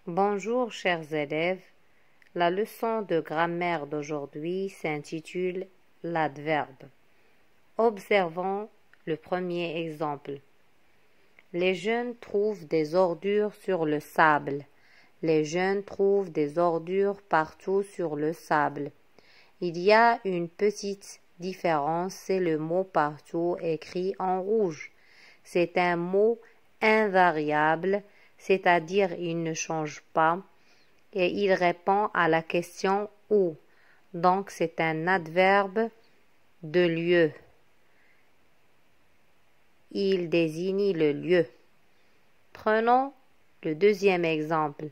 Bonjour chers élèves, la leçon de grammaire d'aujourd'hui s'intitule l'adverbe. Observons le premier exemple. Les jeunes trouvent des ordures sur le sable. Les jeunes trouvent des ordures partout sur le sable. Il y a une petite différence, c'est le mot partout écrit en rouge. C'est un mot invariable, c'est-à-dire il ne change pas et il répond à la question où. Donc c'est un adverbe de lieu. Il désigne le lieu. Prenons le deuxième exemple.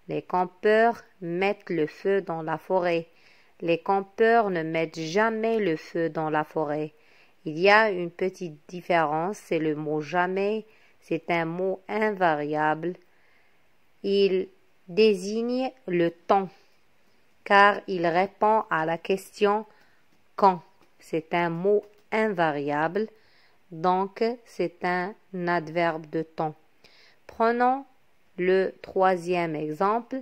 Les campeurs mettent le feu dans la forêt. Les campeurs ne mettent jamais le feu dans la forêt. Il y a une petite différence, c'est le mot jamais, c'est un mot invariable. Il désigne le temps, car il répond à la question quand. C'est un mot invariable, donc c'est un adverbe de temps. Prenons le troisième exemple.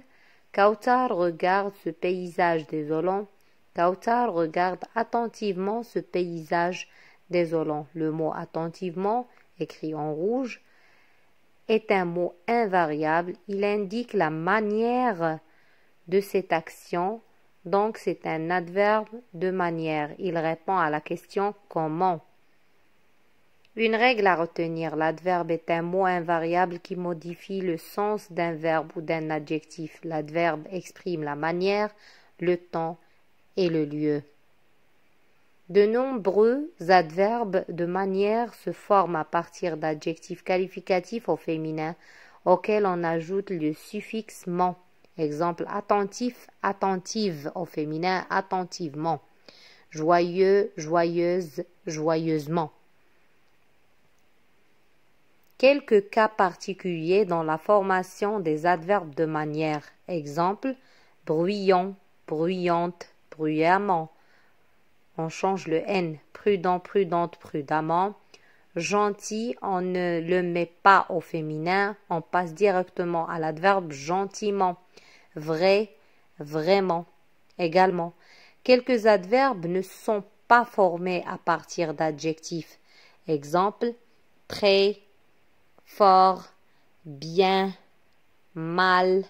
Kautar regarde ce paysage désolant. Kautar regarde attentivement ce paysage désolant. Le mot attentivement, écrit en rouge, est un mot invariable. Il indique la manière de cette action, donc c'est un adverbe de manière. Il répond à la question comment. Une règle à retenir, l'adverbe est un mot invariable qui modifie le sens d'un verbe ou d'un adjectif. L'adverbe exprime la manière, le temps et le lieu. De nombreux adverbes de manière se forment à partir d'adjectifs qualificatifs au féminin auxquels on ajoute le suffixe ment. Exemple attentif, attentive au féminin, attentivement. Joyeux, joyeuse, joyeusement. Quelques cas particuliers dans la formation des adverbes de manière. Exemple, bruyant, bruyante, bruyamment. On change le N. Prudent, prudente, prudemment. Gentil, on ne le met pas au féminin. On passe directement à l'adverbe gentiment. Vrai, vraiment. Également. Quelques adverbes ne sont pas formés à partir d'adjectifs. Exemple, très, fort, bien, mal,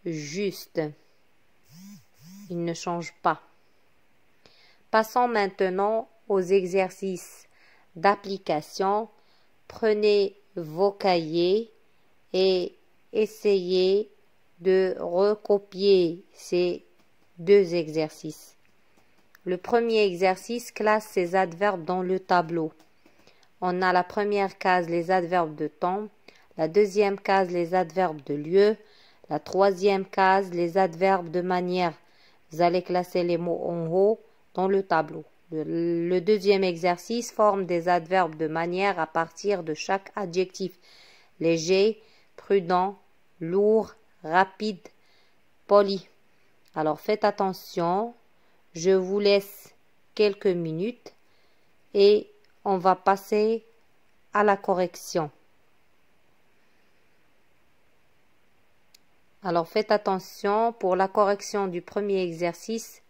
juste. Il ne change pas. Passons maintenant aux exercices d'application. Prenez vos cahiers et essayez de recopier ces deux exercices. Le premier exercice classe ces adverbes dans le tableau. On a la première case les adverbes de temps, la deuxième case les adverbes de lieu, la troisième case les adverbes de manière. Vous allez classer les mots en haut dans le tableau. Le deuxième exercice forme des adverbes de manière à partir de chaque adjectif. Léger, prudent, lourd, rapide, poli. Alors faites attention, je vous laisse quelques minutes et on va passer à la correction. Alors faites attention, pour la correction du premier exercice,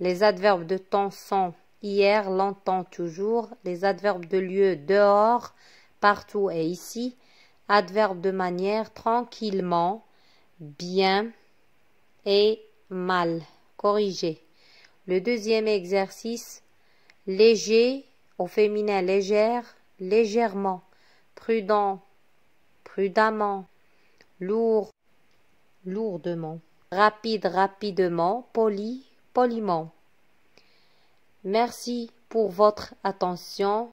les adverbes de temps sont hier, longtemps, toujours. Les adverbes de lieu, dehors, partout et ici. Adverbes de manière, tranquillement, bien et mal. Corrigé. Le deuxième exercice, léger, au féminin légère, légèrement. Prudent, prudemment. Lourd, lourdement. Rapide, rapidement. Poli, poliment. Merci pour votre attention.